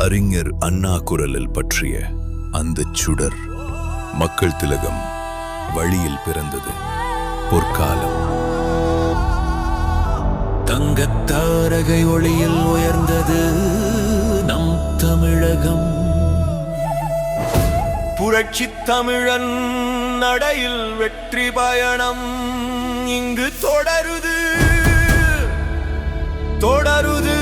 அறிஞர் அண்ணா குரலில் பற்றிய அந்த சுடர். மக்கள் திலகம் வழியில் பிறந்தது பொற்காலம். தங்கத்தாரகை ஒளியில் உயர்ந்தது நம் தமிழகம். புரட்சி தமிழன் நடையில் வெற்றி பயணம் இங்கு தொடருது தொடருது.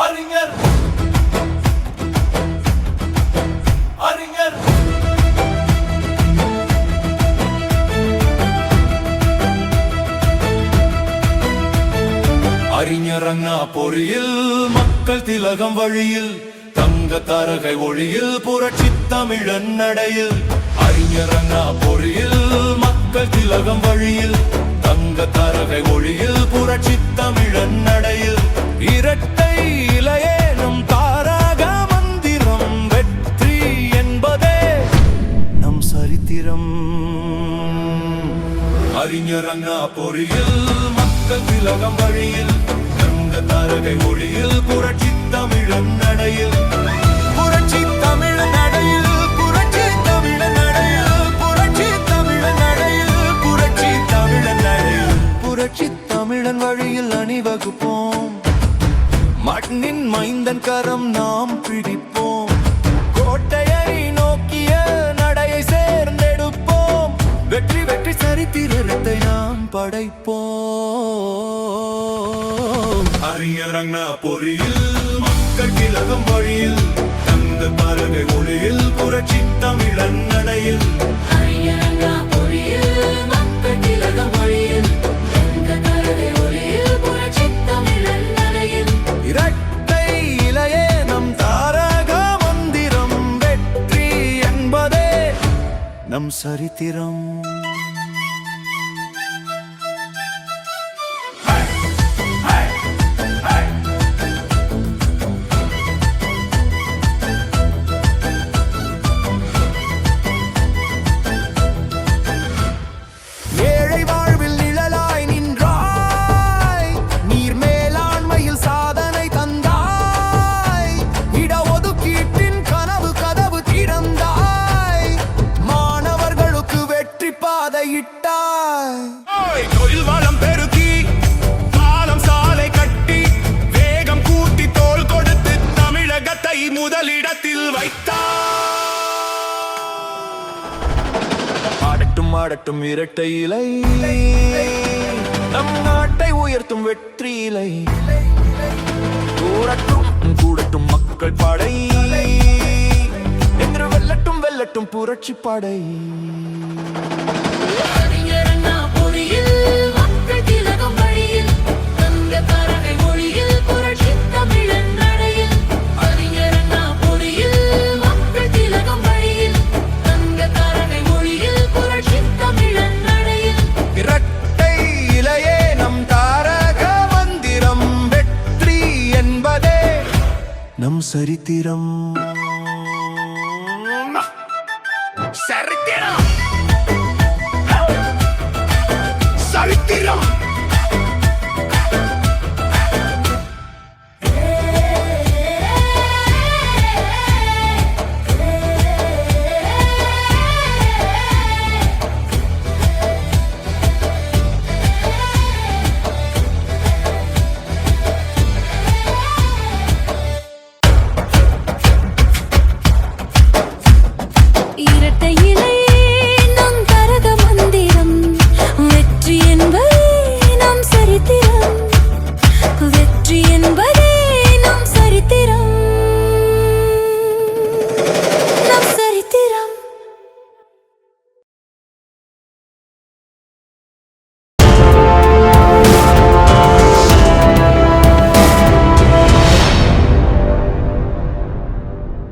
அறிஞர் அறிஞர் அறிஞர் அண்ணா பொறியில் மக்கள் திலகம் வழியில் தங்க தாரகை ஒளியில் புரட்சி தமிழன் நடையில். அறிஞர் அண்ணா பொறியில் மக்கள் திலகம் வழியில் தங்க தாரகை ஒளியில் புரட்சி தமிழன் நடையில். இரட்டை இலையேனும் தாரக மந்திரம் வெற்றி என்பதே நம் சரித்திரம். அறிஞர் அண்ணா பொறியில் மக்கள் திலகம் வழியில் தங்க தாரகை ஒளியில் புரட்சி தமிழன் நடையில். புரட்சி தமிழன் நடையில் புரட்சி தமிழன் நடையில் புரட்சி தமிழன் நடையில் புரட்சி தமிழன் நடையில். புரட்சி தமிழன் வழியில் அணிவகுப்போம், மண்ணின் மைந்தன் கரம் நாம் பிடிப்போம். கோட்டையை நோக்கிய நடையை சேர்ந்தெடுப்போம், வெற்றி வெற்றி சரித்திரத்தை நாம் படைப்போம். அறிஞர் அண்ணா பொறியில் மக்கள் திலகம் வழியில் தங்க தாரகை ஒளியில் புரட்சி தமிழன் நடையில். அறிஞர் அண்ணா பொறியில் மக்கள் திலகம் வழியில் தங்க தாரகை ஒளியில் புரட்சி தமிழன் நடையில். இரட்டை இலையே நம் தாரக மந்திரம் வெற்றி என்பதே நம் சரித்திரம். தொழில் வளம் பெருக்கி பாலம் சாலை கட்டி வேகம் கூட்டி தோள் கொடுத்து தமிழகத்தை முதலிடத்தில் வைத்தார். ஆடட்டும் ஆடட்டும் இரட்டை இலை நம் நாட்டை உயர்த்தும் வெற்றி இலை. கூடட்டும் கூடட்டும் மக்கள் படை என்று வெல்லட்டும் வெல்லட்டும் புரட்சி படை. அறிஞர் அண்ணா பொறியில் மக்கள் திலகம் வழியில் தங்க தாரகை ஒளியில் புரட்சி தமிழன் நடையில். அறிஞர் அண்ணா பொறியில் மக்கள் திலகம் வழியில் தங்க தாரகை ஒளியில் புரட்சி தமிழன் நடையில். இரட்டை இலையே நம் தாரக மந்திரம் வெற்றி என்பதே நம் சரித்திரம்.